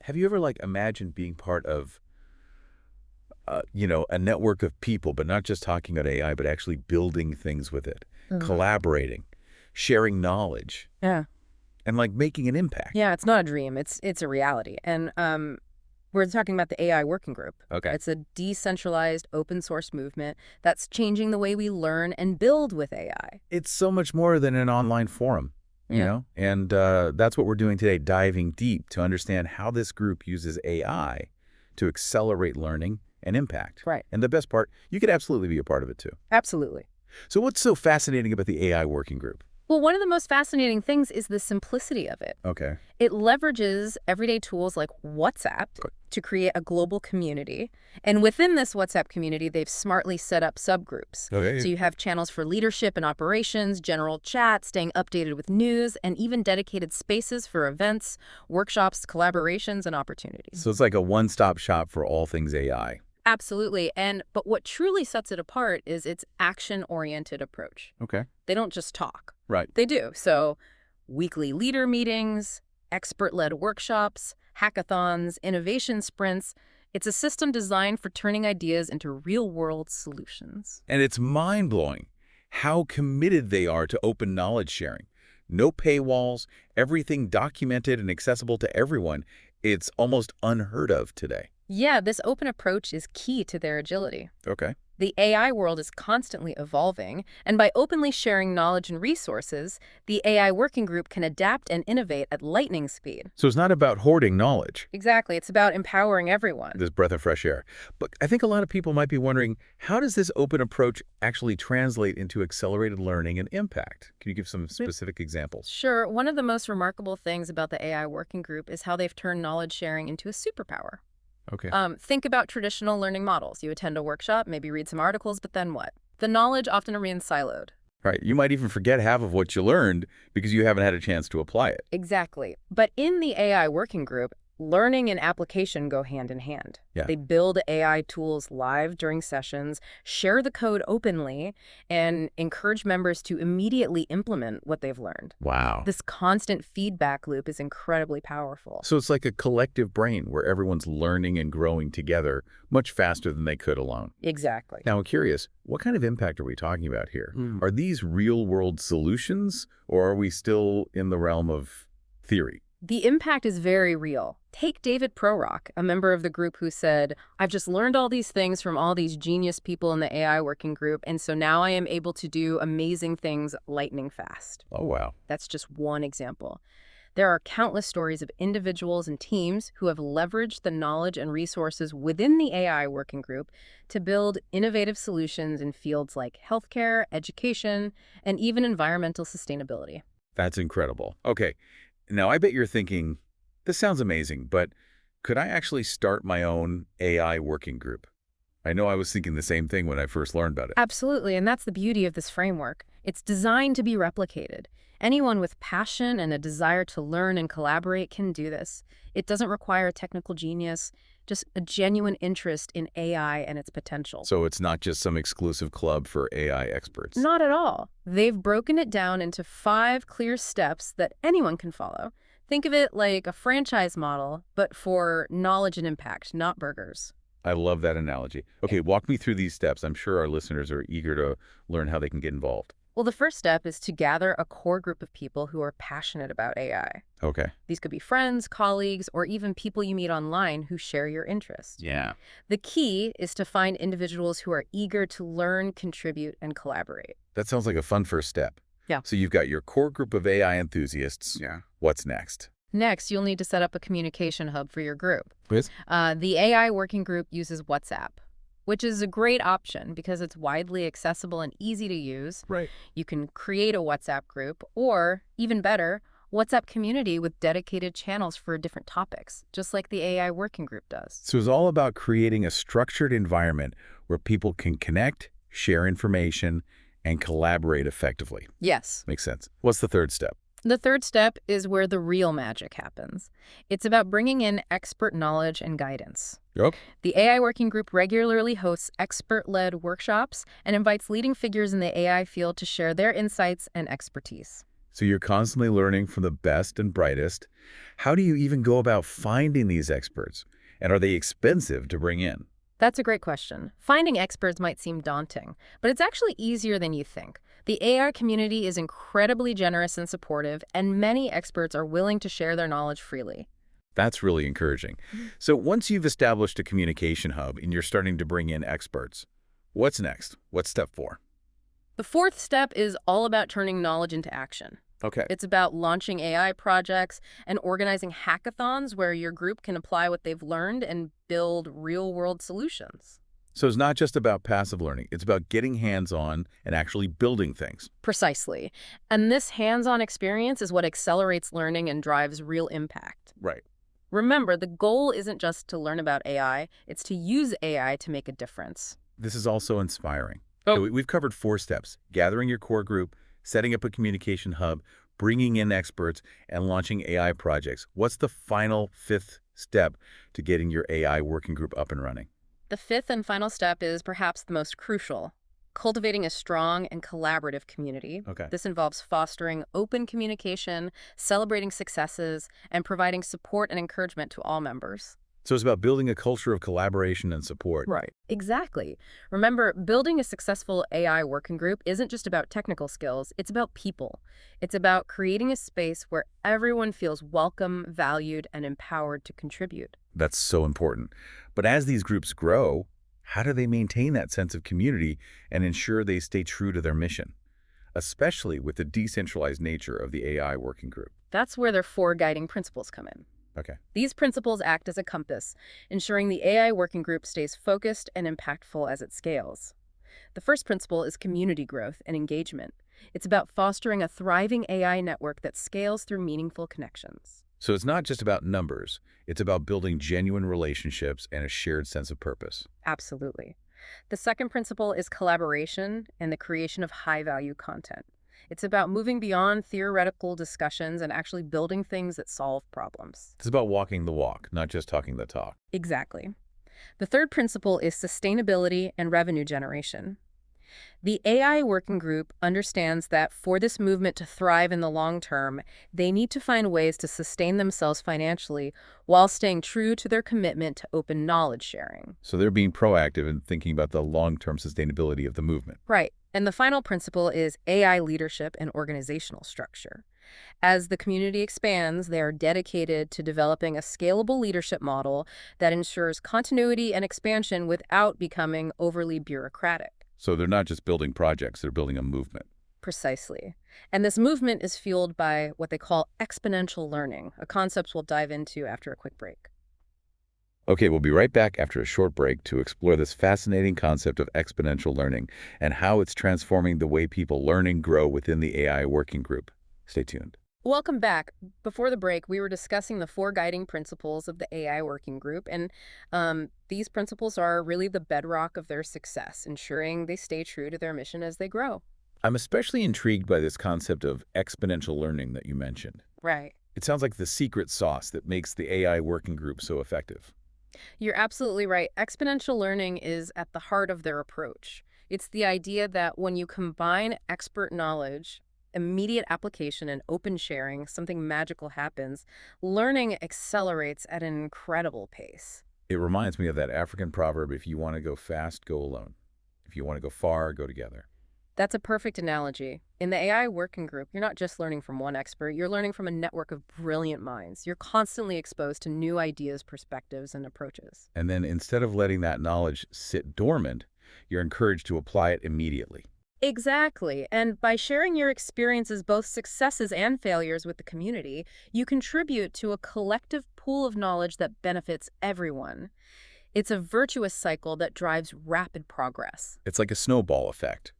Have you ever like imagined being part of, a network of people, but not just talking about AI, but actually building things with it, Ugh. collaborating, sharing knowledge, Yeah. and like making an impact? Yeah, it's not a dream. It's a reality. And we're talking about the AI working group. Okay. It's a decentralized open source movement that's changing the way we learn and build with AI. It's so much more than an online forum, Yeah. and that's what we're doing today, diving deep to understand how this group uses AI to accelerate learning and impact. Right. And the best part, you could absolutely be a part of it too. Absolutely. So what's so fascinating about the AI working group? Well, one of the most fascinating things is the simplicity of it. Okay. It leverages everyday tools like WhatsApp Good. to create a global community. And within this WhatsApp community, they've smartly set up subgroups. Okay. So you have channels for leadership and operations, general chat, staying updated with news, and even dedicated spaces for events, workshops, collaborations, and opportunities. So it's like a one-stop shop for all things AI. Absolutely. But what truly sets it apart is its action-oriented approach. Okay. They don't just talk. Right. They do. So weekly leader meetings, expert-led workshops, hackathons, innovation sprints. It's a system designed for turning ideas into real-world solutions. And it's mind-blowing how committed they are to open knowledge sharing. No paywalls, everything documented and accessible to everyone. It's almost unheard of today. Yeah, this open approach is key to their agility. Okay. The AI world is constantly evolving, and by openly sharing knowledge and resources, the AI working group can adapt and innovate at lightning speed. So it's not about hoarding knowledge, Exactly. It's about empowering everyone. this breath of fresh air. But I think a lot of people might be wondering, how does this open approach actually translate into accelerated learning and impact? Can you give some specific examples? Sure, one of the most remarkable things about the AI working group is how they've turned knowledge sharing into a superpower. Okay. Think about traditional learning models. You attend a workshop, maybe read some articles, but then what? The knowledge often remains siloed. Right. You might even forget half of what you learned because you haven't had a chance to apply it. Exactly. But in the AI working group, learning and application go hand in hand. Yeah. They build AI tools live during sessions, share the code openly, and encourage members to immediately implement what they've learned. Wow. This constant feedback loop is incredibly powerful. So it's like a collective brain where everyone's learning and growing together much faster than they could alone. Exactly. Now, I'm curious, what kind of impact are we talking about here? Mm. Are these real-world solutions, or are we still in the realm of theory? The impact is very real. Take David Prorock, a member of the group who said, I've just learned all these things from all these genius people in the AI working group, and so now I am able to do amazing things lightning fast. Oh, wow. That's just one example. There are countless stories of individuals and teams who have leveraged the knowledge and resources within the AI working group to build innovative solutions in fields like healthcare, education, and even environmental sustainability. That's incredible. Okay, now I bet you're thinking, this sounds amazing, but could I actually start my own AI working group? I know I was thinking the same thing when I first learned about it. Absolutely, and that's the beauty of this framework. It's designed to be replicated. Anyone with passion and a desire to learn and collaborate can do this. It doesn't require technical genius, just a genuine interest in AI and its potential. So it's not just some exclusive club for AI experts. Not at all. They've broken it down into 5 clear steps that anyone can follow. Think of it like a franchise model, but for knowledge and impact, not burgers. I love that analogy. Okay, walk me through these steps. I'm sure our listeners are eager to learn how they can get involved. Well, the first step is to gather a core group of people who are passionate about AI. Okay. These could be friends, colleagues, or even people you meet online who share your interests. Yeah. The key is to find individuals who are eager to learn, contribute, and collaborate. That sounds like a fun first step. Yeah. So you've got your core group of AI enthusiasts. Yeah. What's next? Next, you'll need to set up a communication hub for your group. Liz? The AI working group uses WhatsApp, which is a great option because it's widely accessible and easy to use. Right. You can create a WhatsApp group or, even better, WhatsApp community with dedicated channels for different topics, just like the AI working group does. So it's all about creating a structured environment where people can connect, share information, and collaborate effectively. Yes. Makes sense. What's the third step? The third step is where the real magic happens. It's about bringing in expert knowledge and guidance. Yep. The AI working group regularly hosts expert-led workshops and invites leading figures in the AI field to share their insights and expertise. So you're constantly learning from the best and brightest. How do you even go about finding these experts? And are they expensive to bring in? That's a great question. Finding experts might seem daunting, but it's actually easier than you think. The AI community is incredibly generous and supportive, and many experts are willing to share their knowledge freely. That's really encouraging. So once you've established a communication hub and you're starting to bring in experts, what's next? What's step 4? The fourth step is all about turning knowledge into action. Okay. It's about launching AI projects and organizing hackathons where your group can apply what they've learned and build real-world solutions. So it's not just about passive learning. It's about getting hands-on and actually building things. Precisely. And this hands-on experience is what accelerates learning and drives real impact. Right. Remember, the goal isn't just to learn about AI, it's to use AI to make a difference. This is also inspiring. Oh. So we've covered 4 steps: gathering your core group, setting up a communication hub, bringing in experts, and launching AI projects. What's the final 5th step to getting your AI working group up and running? The fifth and final step is perhaps the most crucial: cultivating a strong and collaborative community. Okay. This involves fostering open communication, celebrating successes, and providing support and encouragement to all members. So it's about building a culture of collaboration and support. Right. Exactly. Remember, building a successful AI working group isn't just about technical skills, it's about people. It's about creating a space where everyone feels welcome, valued, and empowered to contribute. That's so important. But as these groups grow, how do they maintain that sense of community and ensure they stay true to their mission, especially with the decentralized nature of the AI working group? That's where their four guiding principles come in. Okay. These principles act as a compass, ensuring the AI working group stays focused and impactful as it scales. The first principle is community growth and engagement. It's about fostering a thriving AI network that scales through meaningful connections. So it's not just about numbers. It's about building genuine relationships and a shared sense of purpose. Absolutely. The second principle is collaboration and the creation of high-value content. It's about moving beyond theoretical discussions and actually building things that solve problems. It's about walking the walk, not just talking the talk. Exactly. The third principle is sustainability and revenue generation. The AI working group understands that for this movement to thrive in the long term, they need to find ways to sustain themselves financially while staying true to their commitment to open knowledge sharing. So they're being proactive and thinking about the long-term sustainability of the movement. Right. And the final principle is AI leadership and organizational structure. As the community expands, they are dedicated to developing a scalable leadership model that ensures continuity and expansion without becoming overly bureaucratic. So they're not just building projects, they're building a movement. Precisely. And this movement is fueled by what they call exponential learning, a concept we'll dive into after a quick break. Okay, we'll be right back after a short break to explore this fascinating concept of exponential learning and how it's transforming the way people learn and grow within the AI working group. Stay tuned. Welcome back. Before the break, we were discussing the four guiding principles of the AI working group, and these principles are really the bedrock of their success, ensuring they stay true to their mission as they grow. I'm especially intrigued by this concept of exponential learning that you mentioned. Right. It sounds like the secret sauce that makes the AI working group so effective. You're absolutely right. Exponential learning is at the heart of their approach. It's the idea that when you combine expert knowledge, immediate application, and open sharing, something magical happens. Learning accelerates at an incredible pace. It reminds me of that African proverb, if you want to go fast, go alone. If you want to go far, go together. That's a perfect analogy. In the AI working group, you're not just learning from one expert, you're learning from a network of brilliant minds. You're constantly exposed to new ideas, perspectives, and approaches. And then instead of letting that knowledge sit dormant, you're encouraged to apply it immediately. Exactly. And by sharing your experiences, both successes and failures, with the community, you contribute to a collective pool of knowledge that benefits everyone. It's a virtuous cycle that drives rapid progress. It's like a snowball effect.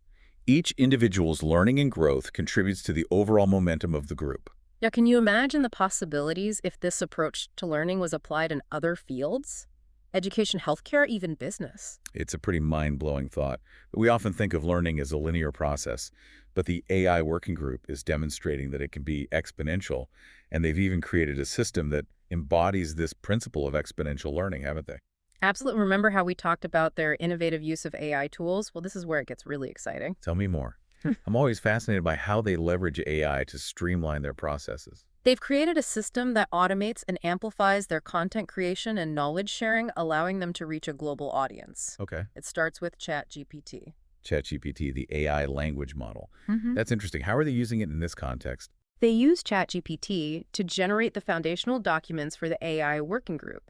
Each individual's learning and growth contributes to the overall momentum of the group. Now, can you imagine the possibilities if this approach to learning was applied in other fields? Education, healthcare, even business. It's a pretty mind-blowing thought. We often think of learning as a linear process, but the AI working group is demonstrating that it can be exponential, and they've even created a system that embodies this principle of exponential learning, haven't they? Absolutely. Remember how we talked about their innovative use of AI tools? Well, this is where it gets really exciting. Tell me more. I'm always fascinated by how they leverage AI to streamline their processes. They've created a system that automates and amplifies their content creation and knowledge sharing, allowing them to reach a global audience. Okay. It starts with ChatGPT. ChatGPT, the AI language model. That's interesting. How are they using it in this context? They use ChatGPT to generate the foundational documents for the AI working group.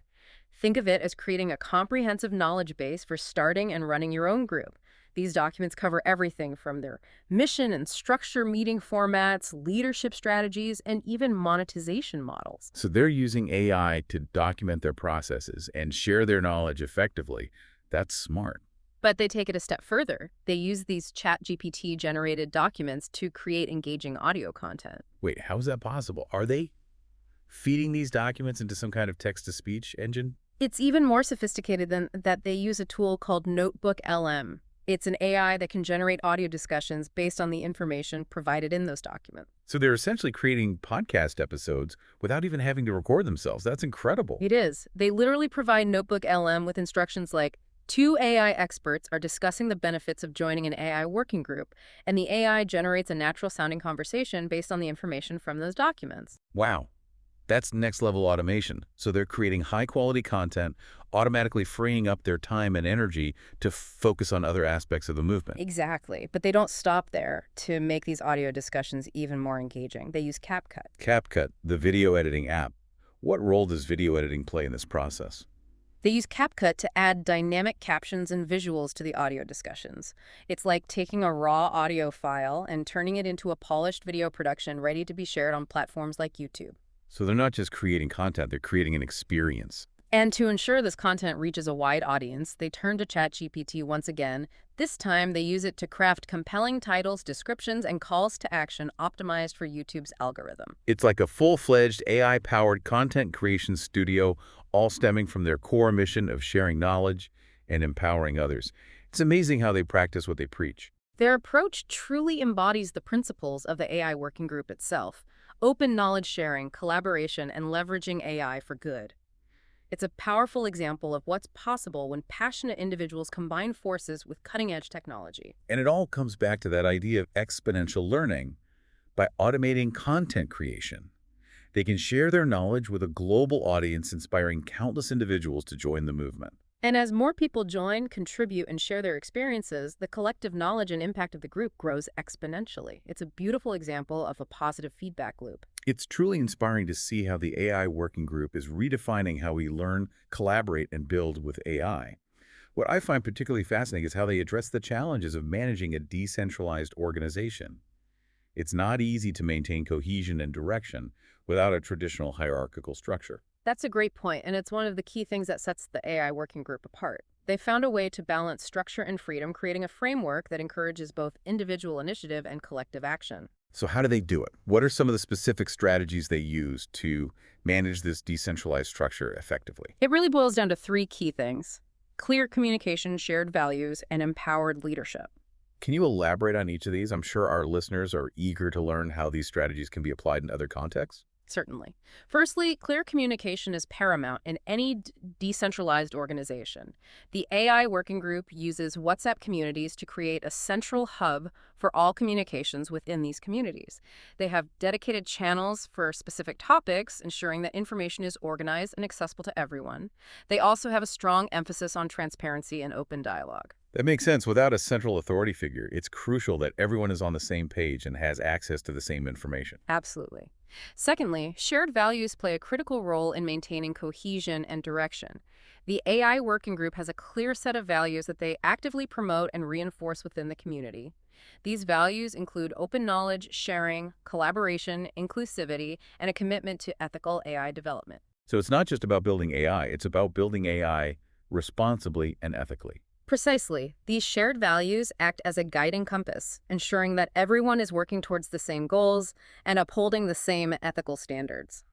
Think of it as creating a comprehensive knowledge base for starting and running your own group. These documents cover everything from their mission and structure, meeting formats, leadership strategies, and even monetization models. So they're using AI to document their processes and share their knowledge effectively. That's smart. But they take it a step further. They use these ChatGPT-generated documents to create engaging audio content. Wait, how is that possible? Are they feeding these documents into some kind of text-to-speech engine? It's even more sophisticated than that. They use a tool called Notebook LM. It's an AI that can generate audio discussions based on the information provided in those documents. So they're essentially creating podcast episodes without even having to record themselves. That's incredible. It is. They literally provide Notebook LM with instructions like, two AI experts are discussing the benefits of joining an AI working group, and the AI generates a natural-sounding conversation based on the information from those documents. Wow. That's next-level automation. So they're creating high-quality content, automatically freeing up their time and energy to focus on other aspects of the movement. Exactly. But they don't stop there to make these audio discussions even more engaging. They use CapCut. CapCut, the video editing app. What role does video editing play in this process? They use CapCut to add dynamic captions and visuals to the audio discussions. It's like taking a raw audio file and turning it into a polished video production ready to be shared on platforms like YouTube. So they're not just creating content, they're creating an experience. And to ensure this content reaches a wide audience, they turn to ChatGPT once again. This time, they use it to craft compelling titles, descriptions, and calls to action optimized for YouTube's algorithm. It's like a full-fledged AI-powered content creation studio, all stemming from their core mission of sharing knowledge and empowering others. It's amazing how they practice what they preach. Their approach truly embodies the principles of the AI working group itself: open knowledge sharing, collaboration, and leveraging AI for good. It's a powerful example of what's possible when passionate individuals combine forces with cutting-edge technology. And it all comes back to that idea of exponential learning. By automating content creation, they can share their knowledge with a global audience, inspiring countless individuals to join the movement. And as more people join, contribute, and share their experiences, the collective knowledge and impact of the group grows exponentially. It's a beautiful example of a positive feedback loop. It's truly inspiring to see how the AI working group is redefining how we learn, collaborate, and build with AI. What I find particularly fascinating is how they address the challenges of managing a decentralized organization. It's not easy to maintain cohesion and direction without a traditional hierarchical structure. That's a great point, and it's one of the key things that sets the AI working group apart. They found a way to balance structure and freedom, creating a framework that encourages both individual initiative and collective action. So how do they do it? What are some of the specific strategies they use to manage this decentralized structure effectively? It really boils down to three key things: clear communication, shared values, and empowered leadership. Can you elaborate on each of these? I'm sure our listeners are eager to learn how these strategies can be applied in other contexts. Certainly. Firstly, clear communication is paramount in any decentralized organization. The AI working group uses WhatsApp communities to create a central hub for all communications within these communities. They have dedicated channels for specific topics, ensuring that information is organized and accessible to everyone. They also have a strong emphasis on transparency and open dialogue. That makes sense. Without a central authority figure, it's crucial that everyone is on the same page and has access to the same information. Absolutely. Secondly, shared values play a critical role in maintaining cohesion and direction. The AI working group has a clear set of values that they actively promote and reinforce within the community. These values include open knowledge, sharing, collaboration, inclusivity, and a commitment to ethical AI development. So it's not just about building AI, it's about building AI responsibly and ethically. Precisely. These shared values act as a guiding compass, ensuring that everyone is working towards the same goals and upholding the same ethical standards.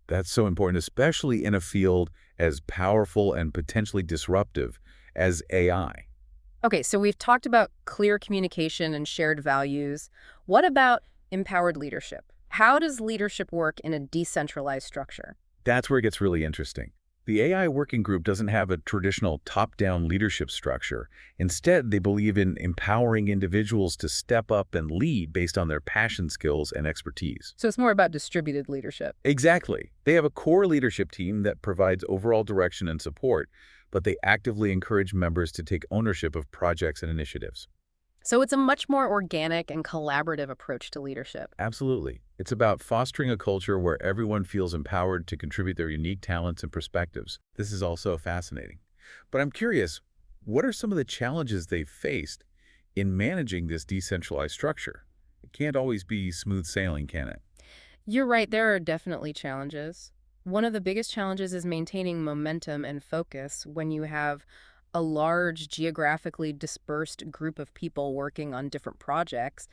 That's so important, especially in a field as powerful and potentially disruptive as AI. Okay, so we've talked about clear communication and shared values. What about empowered leadership? How does leadership work in a decentralized structure? That's where it gets really interesting. The AI working group doesn't have a traditional top-down leadership structure. Instead, they believe in empowering individuals to step up and lead based on their passion, skills, and expertise. So it's more about distributed leadership. Exactly. They have a core leadership team that provides overall direction and support, but they actively encourage members to take ownership of projects and initiatives. So it's a much more organic and collaborative approach to leadership. Absolutely. It's about fostering a culture where everyone feels empowered to contribute their unique talents and perspectives. This is also fascinating. But I'm curious, what are some of the challenges they've faced in managing this decentralized structure? It can't always be smooth sailing, can it? You're right, there are definitely challenges. One of the biggest challenges is maintaining momentum and focus when you have a large geographically dispersed group of people working on different projects.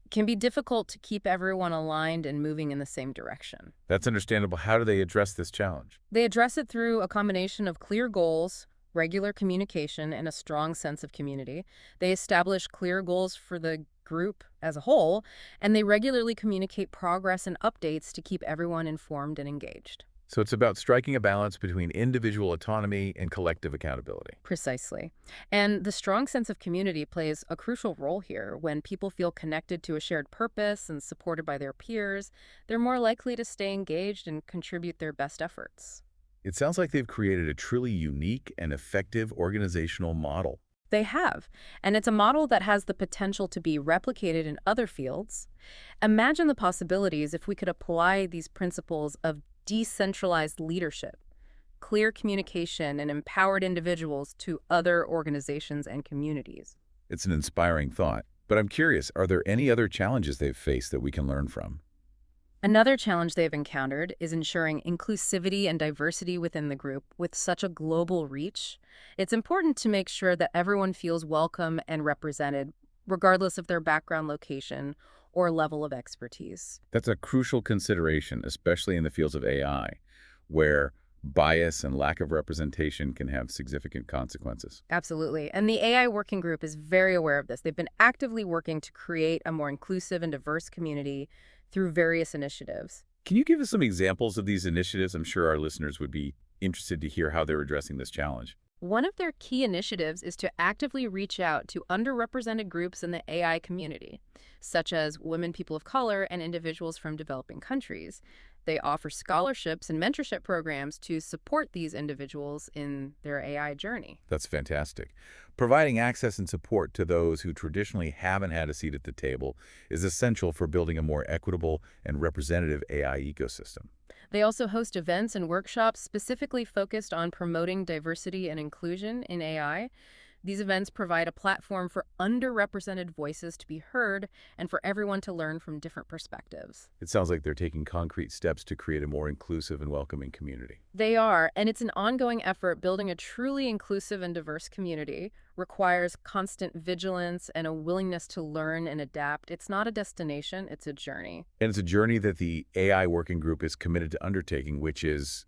It can be difficult to keep everyone aligned and moving in the same direction. That's understandable. How do they address this challenge? They address it through a combination of clear goals, regular communication, and a strong sense of community. They establish clear goals for the group as a whole, and they regularly communicate progress and updates to keep everyone informed and engaged. So it's about striking a balance between individual autonomy and collective accountability. Precisely. And the strong sense of community plays a crucial role here. When people feel connected to a shared purpose and supported by their peers, they're more likely to stay engaged and contribute their best efforts. It sounds like they've created a truly unique and effective organizational model. They have, and it's a model that has the potential to be replicated in other fields. Imagine the possibilities if we could apply these principles of decentralized leadership, clear communication, and empowered individuals to other organizations and communities. It's an inspiring thought. But I'm curious, are there any other challenges they've faced that we can learn from? Another challenge they've encountered is ensuring inclusivity and diversity within the group. With such a global reach, it's important to make sure that everyone feels welcome and represented, regardless of their background, location, or level of expertise. That's a crucial consideration, especially in the fields of AI, where bias and lack of representation can have significant consequences. Absolutely. And the AI working group is very aware of this. They've been actively working to create a more inclusive and diverse community through various initiatives. Can you give us some examples of these initiatives? I'm sure our listeners would be interested to hear how they're addressing this challenge. One of their key initiatives is to actively reach out to underrepresented groups in the AI community, such as women, people of color, and individuals from developing countries. They offer scholarships and mentorship programs to support these individuals in their AI journey. That's fantastic. Providing access and support to those who traditionally haven't had a seat at the table is essential for building a more equitable and representative AI ecosystem. They also host events and workshops specifically focused on promoting diversity and inclusion in AI. These events provide a platform for underrepresented voices to be heard and for everyone to learn from different perspectives. It sounds like they're taking concrete steps to create a more inclusive and welcoming community. They are, and it's an ongoing effort. Building a truly inclusive and diverse community requires constant vigilance and a willingness to learn and adapt. It's not a destination, it's a journey. And it's a journey that the AI working group is committed to undertaking, which is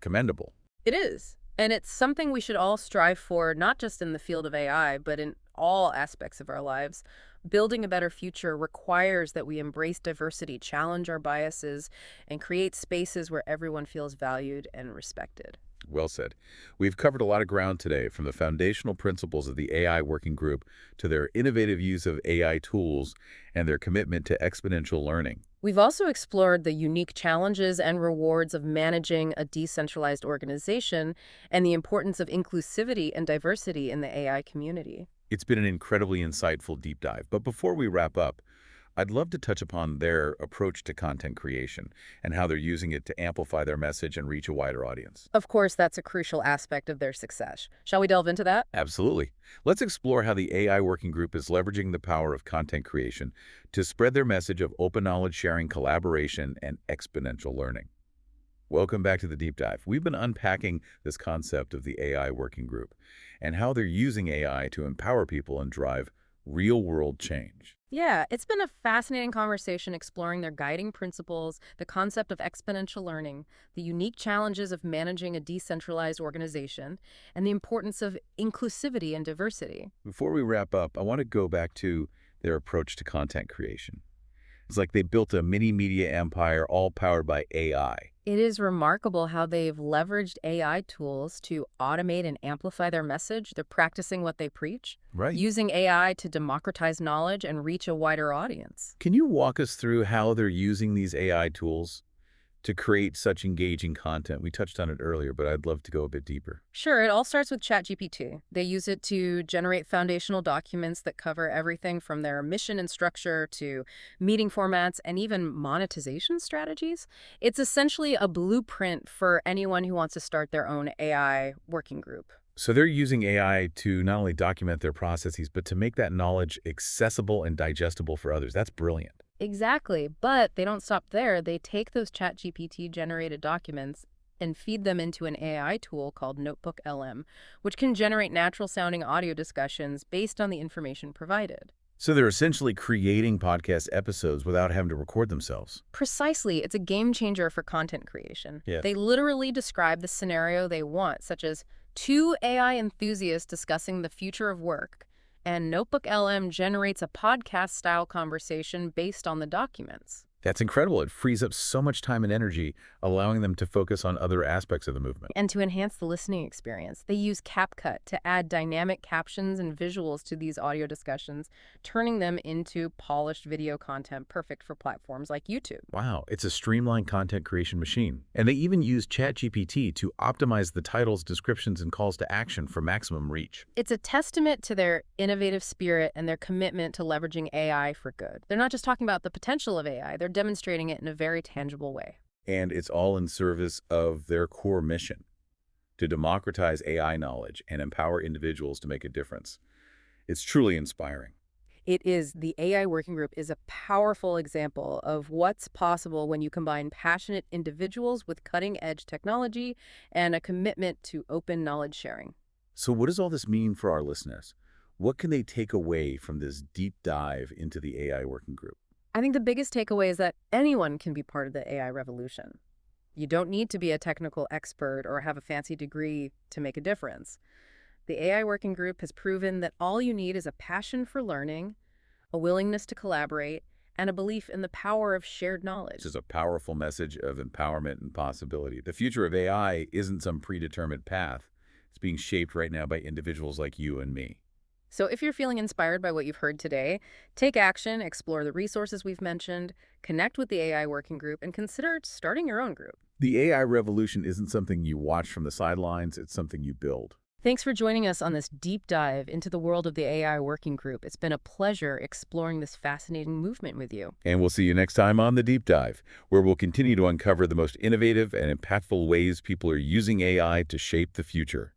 commendable. It is. And it's something we should all strive for, not just in the field of AI, but in all aspects of our lives. Building a better future requires that we embrace diversity, challenge our biases, and create spaces where everyone feels valued and respected. Well said. We've covered a lot of ground today, from the foundational principles of the AI working group to their innovative use of AI tools and their commitment to exponential learning. We've also explored the unique challenges and rewards of managing a decentralized organization and the importance of inclusivity and diversity in the AI community. It's been an incredibly insightful deep dive, but before we wrap up, I'd love to touch upon their approach to content creation and how they're using it to amplify their message and reach a wider audience. Of course, that's a crucial aspect of their success. Shall we delve into that? Absolutely. Let's explore how the AI working group is leveraging the power of content creation to spread their message of open knowledge sharing, collaboration, and exponential learning. Welcome back to the deep dive. We've been unpacking this concept of the AI working group and how they're using AI to empower people and drive real-world change. Yeah, it's been a fascinating conversation exploring their guiding principles, the concept of exponential learning, the unique challenges of managing a decentralized organization, and the importance of inclusivity and diversity. Before we wrap up, I want to go back to their approach to content creation. It's like they built a mini media empire all powered by AI. It is remarkable how they've leveraged AI tools to automate and amplify their message. They're practicing what they preach, Right. using AI to democratize knowledge and reach a wider audience. Can you walk us through how they're using these AI tools to create such engaging content? We touched on it earlier, but I'd love to go a bit deeper. Sure, it all starts with ChatGPT. They use it to generate foundational documents that cover everything from their mission and structure to meeting formats and even monetization strategies. It's essentially a blueprint for anyone who wants to start their own AI working group. So they're using AI to not only document their processes, but to make that knowledge accessible and digestible for others. That's brilliant. Exactly, but they don't stop there. They take those ChatGPT generated documents and feed them into an AI tool called Notebook LM, which can generate natural sounding audio discussions based on the information provided. So they're essentially creating podcast episodes without having to record themselves. Precisely, it's a game changer for content creation. Yes. They literally describe the scenario they want, such as two AI enthusiasts discussing the future of work, and Notebook LM generates a podcast-style conversation based on the documents. That's incredible. It frees up so much time and energy, allowing them to focus on other aspects of the movement. And to enhance the listening experience, they use CapCut to add dynamic captions and visuals to these audio discussions, turning them into polished video content perfect for platforms like YouTube. Wow, it's a streamlined content creation machine. And they even use ChatGPT to optimize the titles, descriptions, and calls to action for maximum reach. It's a testament to their innovative spirit and their commitment to leveraging AI for good. They're not just talking about the potential of AI, they're demonstrating it in a very tangible way. And it's all in service of their core mission, to democratize AI knowledge and empower individuals to make a difference. It's truly inspiring. It is. The AI Working Group is a powerful example of what's possible when you combine passionate individuals with cutting-edge technology and a commitment to open knowledge sharing. So what does all this mean for our listeners? What can they take away from this deep dive into the AI Working Group? I think the biggest takeaway is that anyone can be part of the AI revolution. You don't need to be a technical expert or have a fancy degree to make a difference. The AI Working Group has proven that all you need is a passion for learning, a willingness to collaborate, and a belief in the power of shared knowledge. This is a powerful message of empowerment and possibility. The future of AI isn't some predetermined path. It's being shaped right now by individuals like you and me. So if you're feeling inspired by what you've heard today, take action, explore the resources we've mentioned, connect with the AI Working Group, and consider starting your own group. The AI revolution isn't something you watch from the sidelines, it's something you build. Thanks for joining us on this deep dive into the world of the AI Working Group. It's been a pleasure exploring this fascinating movement with you. And we'll see you next time on The Deep Dive, where we'll continue to uncover the most innovative and impactful ways people are using AI to shape the future.